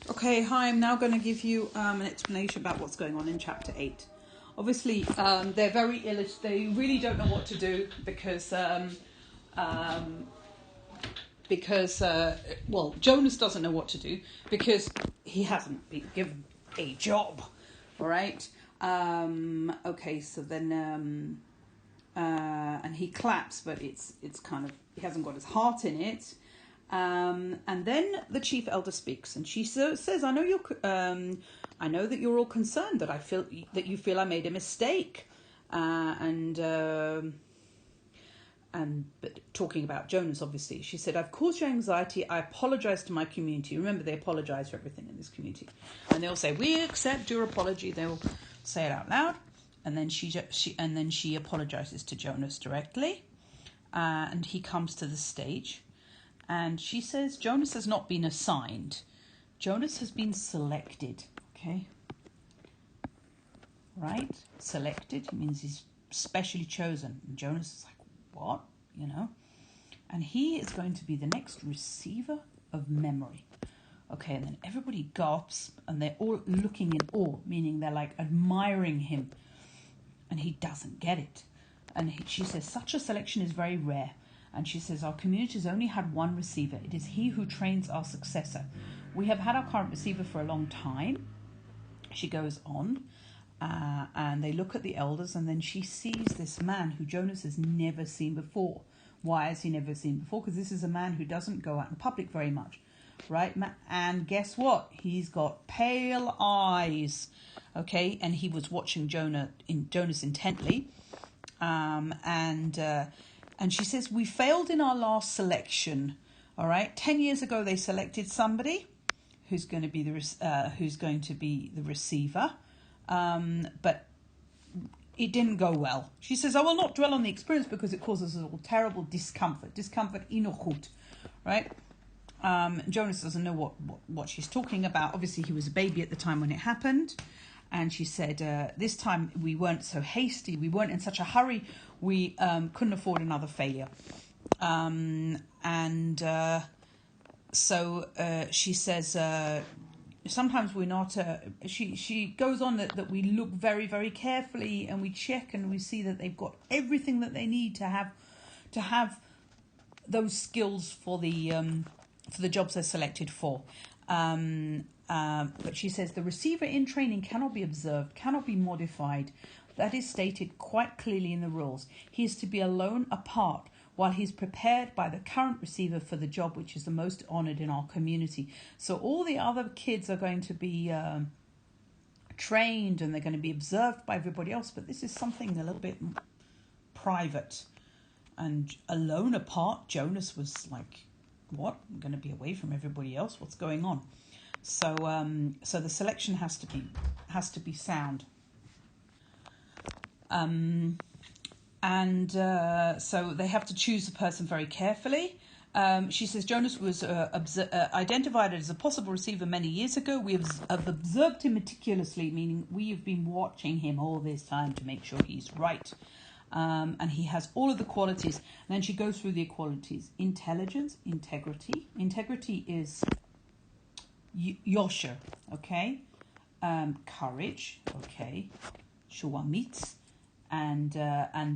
Okay, hi, I'm now going to give you an explanation about what's going on in chapter 8. Obviously, they're very they really don't know what to do because Jonas doesn't know what to do because he hasn't been given a job, all right? Okay, so then, and he claps, but it's kind of, he hasn't got his heart in it. And then the chief elder speaks, and she says, "I know I know that you're all concerned that you feel I made a mistake." But talking about Jonas, obviously, she said, "I've caused you anxiety. I apologize to my community." Remember, they apologize for everything in this community, and they'll say, "We accept your apology." They'll say it out loud, and then she apologizes to Jonas directly, and he comes to the stage. And she says Jonas has not been assigned. Jonas has been selected. Okay. Right? Selected means he's specially chosen. And Jonas is like, what? You know? And he is going to be the next receiver of memory. Okay, and then everybody gasps and they're all looking in awe, meaning they're like admiring him. And he doesn't get it. And she says, such a selection is very rare. And she says, our community has only had one receiver. It is he who trains our successor. We have had our current receiver for a long time. She goes on, and they look at the elders, and then she sees this man who Jonas has never seen before. Why has he never seen before? Because this is a man who doesn't go out in public very much, right? And guess what? He's got pale eyes, okay? And he was watching Jonas intently, and she says, we failed in our last selection. All right. 10 years ago, they selected somebody who's going to be the receiver. But it didn't go well. She says, I will not dwell on the experience because it causes us all terrible discomfort. Discomfort, inochut. Right. Jonas doesn't know what she's talking about. Obviously, he was a baby at the time when it happened. And she said, this time we weren't so hasty. We weren't in such a hurry. We couldn't afford another failure. So she says, sometimes we're not... She goes on that we look very, very carefully and we check and we see that they've got everything that they need to have those skills for the jobs they're selected for. But she says the receiver in training cannot be observed, cannot be modified. That is stated quite clearly in the rules. He is to be alone apart while he's prepared by the current receiver for the job which is the most honoured in our community. So all the other kids are going to be trained and they're going to be observed by everybody else. But this is something a little bit private. And alone apart, Jonas was like, what? I'm going to be away from everybody else? What's going on? So the selection has to be sound. So they have to choose the person very carefully. She says Jonas was identified as a possible receiver many years ago. We have observed him meticulously, meaning we have been watching him all this time to make sure he's right. And he has all of the qualities. And then she goes through the qualities. Intelligence, integrity. Integrity is yosher, okay? Courage, okay? Shuamitz. And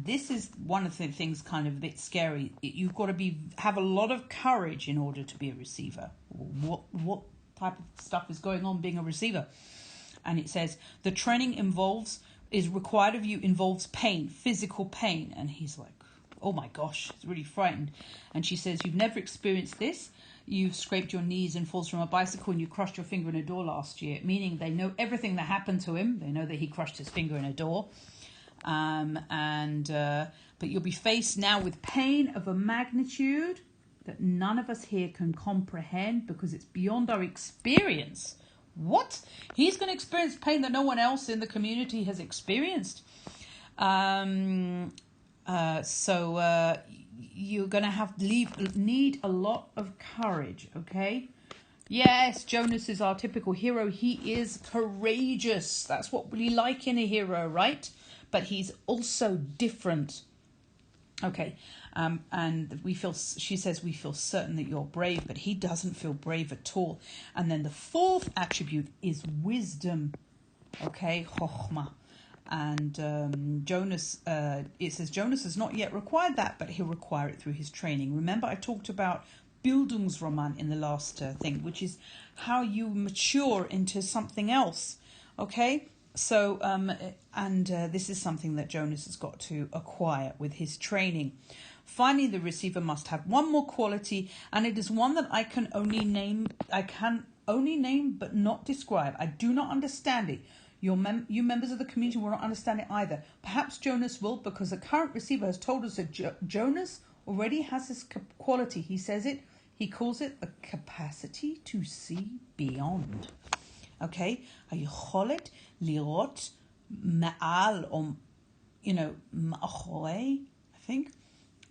this is one of the things kind of a bit scary. You've got to have a lot of courage in order to be a receiver. What type of stuff is going on being a receiver? And it says the training involves pain, physical pain. And he's like, oh my gosh, he's really frightened. And she says, you've never experienced this. You've scraped your knees and falls from a bicycle and you crushed your finger in a door last year. Meaning they know everything that happened to him. They know that he crushed his finger in a door. But you'll be faced now with pain of a magnitude that none of us here can comprehend because it's beyond our experience. What? He's going to experience pain that no one else in the community has experienced. You're going to need a lot of courage, okay? Yes, Jonas is our typical hero. He is courageous. That's what we like in a hero, right? But he's also different. Okay, And she says, we feel certain that you're brave, but he doesn't feel brave at all. And then the fourth attribute is wisdom. Okay, chokhmah. And Jonas, it says Jonas has not yet required that, but he'll require it through his training. Remember, I talked about Bildungsroman in the last thing, which is how you mature into something else. Okay, so this is something that Jonas has got to acquire with his training. Finally, the receiver must have one more quality, and it is one that I can only name but not describe. I do not understand it. You members of the community will not understand it either. Perhaps Jonas will, because the current receiver has told us that Jonas already has this quality. He calls it the capacity to see beyond. Okay? היכולת לראות מעל, or, מאחורי, I think.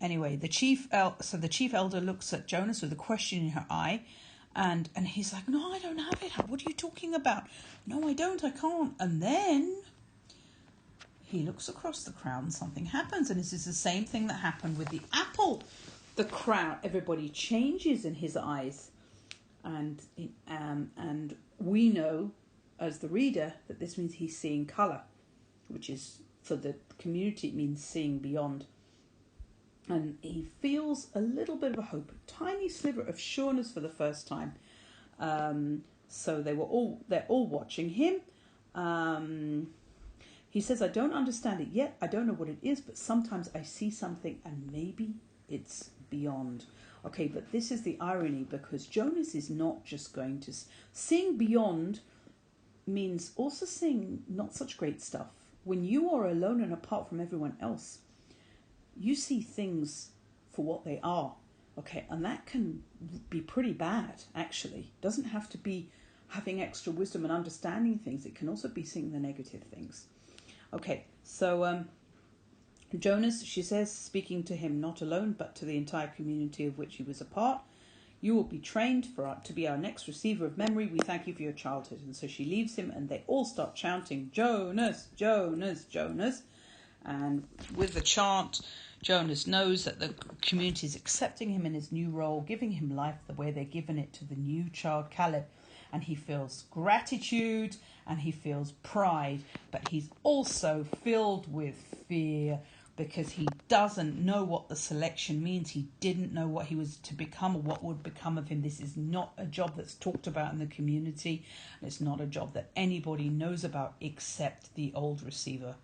Anyway, the chief elder looks at Jonas with a question in her eye. And he's like, no, I don't have it. What are you talking about? No, I don't. I can't. And then he looks across the crowd and something happens. And this is the same thing that happened with the apple. The crowd, everybody changes in his eyes. And we know, as the reader, that this means he's seeing colour, which is, for the community, it means seeing beyond. And he feels a little bit of a hope, a tiny sliver of sureness for the first time. So they're all watching him. He says, I don't understand it yet. I don't know what it is, but sometimes I see something and maybe it's beyond. Okay, but this is the irony, because Jonas is not just going to... Seeing beyond means also seeing not such great stuff. When you are alone and apart from everyone else, you see things for what they are, okay? And that can be pretty bad, actually. It doesn't have to be having extra wisdom and understanding things. It can also be seeing the negative things. Okay, so Jonas, she says, speaking to him not alone, but to the entire community of which he was a part, you will be trained to be our next receiver of memory. We thank you for your childhood. And so she leaves him, and they all start chanting, Jonas, Jonas, Jonas. And with the chant, Jonas knows that the community is accepting him in his new role, giving him life the way they're given it to the new child, Caleb. And he feels gratitude and he feels pride, but he's also filled with fear because he doesn't know what the selection means. He didn't know what he was to become or what would become of him. This is not a job that's talked about in the community. It's not a job that anybody knows about except the old receiver.